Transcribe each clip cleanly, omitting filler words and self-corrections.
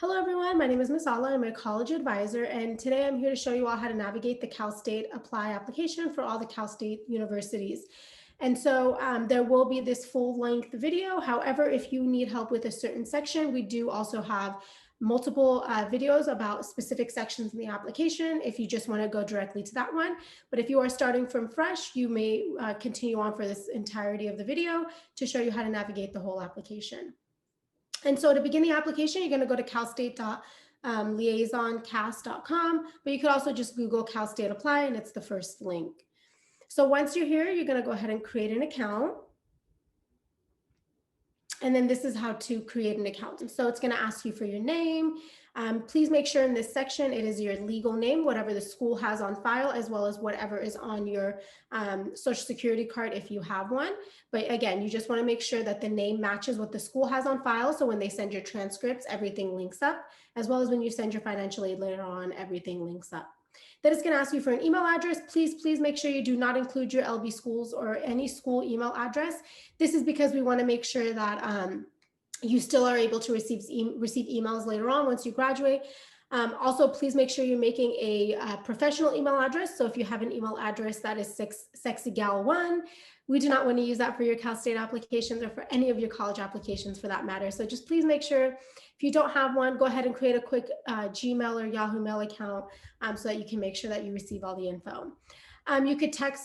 Hello everyone, my name is Miss Alaa. I'm a college advisor, and today I'm here to show you all how to navigate the Cal State Apply application for all the Cal State universities. And so there will be this full length video. However, if you need help with a certain section, we do also have multiple videos about specific sections in the application if you just want to go directly to that one. But if you are starting from fresh, you may continue on for this entirety of the video to show you how to navigate the whole application. And so to begin the application, you're going to go to calstate.liaisoncast.com, but you could also just Google Cal State Apply, and it's the first link. So once you're here, you're going to go ahead and create an account. And then this is how to create an account. So it's going to ask you for your name. Please make sure in this section it is your legal name, whatever the school has on file, as well as whatever is on your social security card if you have one. But again, you just want to make sure that the name matches what the school has on file. So when they send your transcripts, everything links up, as well as when you send your financial aid later on, everything links up. Then it's going to ask you for an email address. Please make sure you do not include your LB schools or any school email address. This is because we want to make sure that you still are able to receive emails later on once you graduate. Also, please make sure you're making a professional email address. So if you have an email address that is sexygal1, we do not want to use that for your Cal State applications or for any of your college applications for that matter. So just please make sure if you don't have one, go ahead and create a quick Gmail or Yahoo Mail account so that you can make sure that you receive all the info. You could check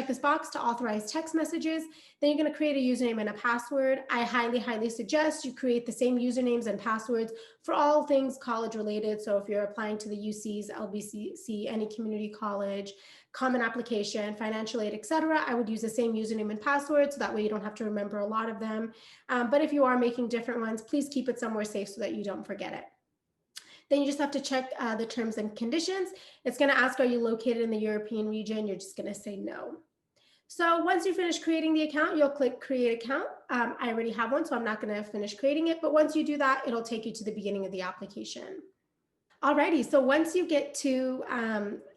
this box to authorize text messages. Then you're going to create a username and a password. I highly suggest you create the same usernames and passwords for all things college related. So if you're applying to the UCs, LBCC, any community college, common application, financial aid, etc., I would use the same username and password so that way you don't have to remember a lot of them. But if you are making different ones, please keep it somewhere safe so that you don't forget it. Then you just have to check the terms and conditions. It's going to ask, are you located in the European region? You're just going to say no. So once you finish creating the account, you'll click create account. I already have one, so I'm not going to finish creating it. But once you do that, it'll take you to the beginning of the application. Alrighty, so once you get to,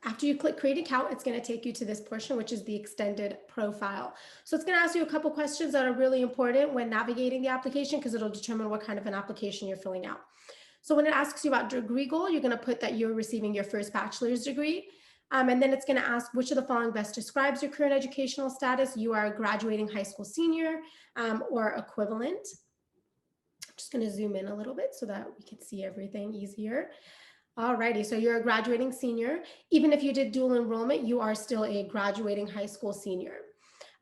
after you click create account, it's going to take you to this portion, which is the extended profile. So it's going to ask you a couple questions that are really important when navigating the application because it'll determine what kind of an application you're filling out. So when it asks you about degree goal, you're going to put that you're receiving your first bachelor's degree. And then it's going to ask which of the following best describes your current educational status. You are a graduating high school senior or equivalent. I'm just going to zoom in a little bit so that we can see everything easier. Alrighty, so you're a graduating senior. Even if you did dual enrollment, you are still a graduating high school senior.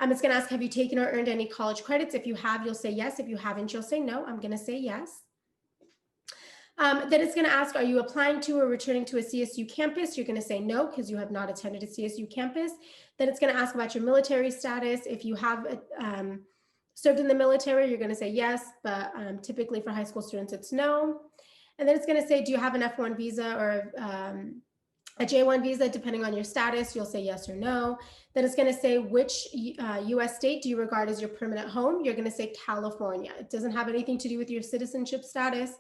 It's going to ask, have you taken or earned any college credits? If you have, you'll say yes. If you haven't, you'll say no. I'm going to say yes. Then it's going to ask, are you applying to or returning to a CSU campus? You're going to say no because you have not attended a CSU campus. Then it's going to ask about your military status. If you have served in the military, you're going to say yes, but typically for high school students, it's no. And then it's going to say, do you have an F1 visa or a J1 visa, depending on your status? You'll say yes or no. Then it's going to say, which US state do you regard as your permanent home? You're going to say California. It doesn't have anything to do with your citizenship status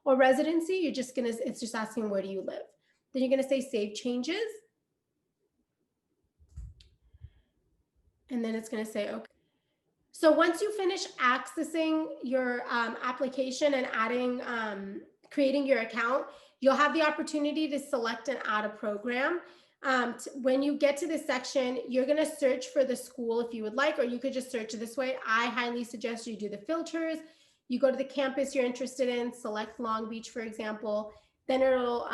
or residency. It's just asking, where do you live? Then you're going to say save changes. And then it's going to say, okay. So once you finish accessing your application and creating your account, you'll have the opportunity to select and add a program. When you get to this section, you're going to search for the school if you would like, or you could just search this way. I highly suggest you do the filters. You go to the campus you're interested in, select Long Beach, for example, then it'll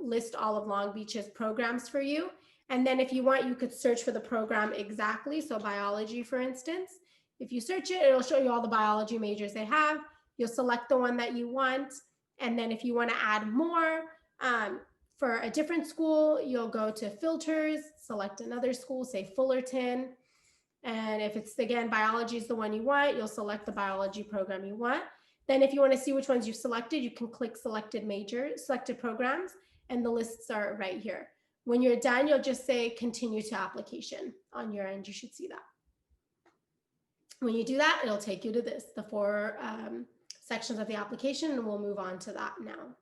list all of Long Beach's programs for you. And then if you want, you could search for the program exactly. So biology, for instance, if you search it, it'll show you all the biology majors they have. You'll select the one that you want. And then if you want to add more for a different school, you'll go to filters, select another school, say Fullerton. And if it's, again, biology is the one you want, you'll select the biology program you want. Then if you want to see which ones you've selected, you can click selected programs, and the lists are right here. When you're done, you'll just say continue to application. On your end, you should see that. When you do that, it'll take you to the 4 sections of the application, and we'll move on to that now.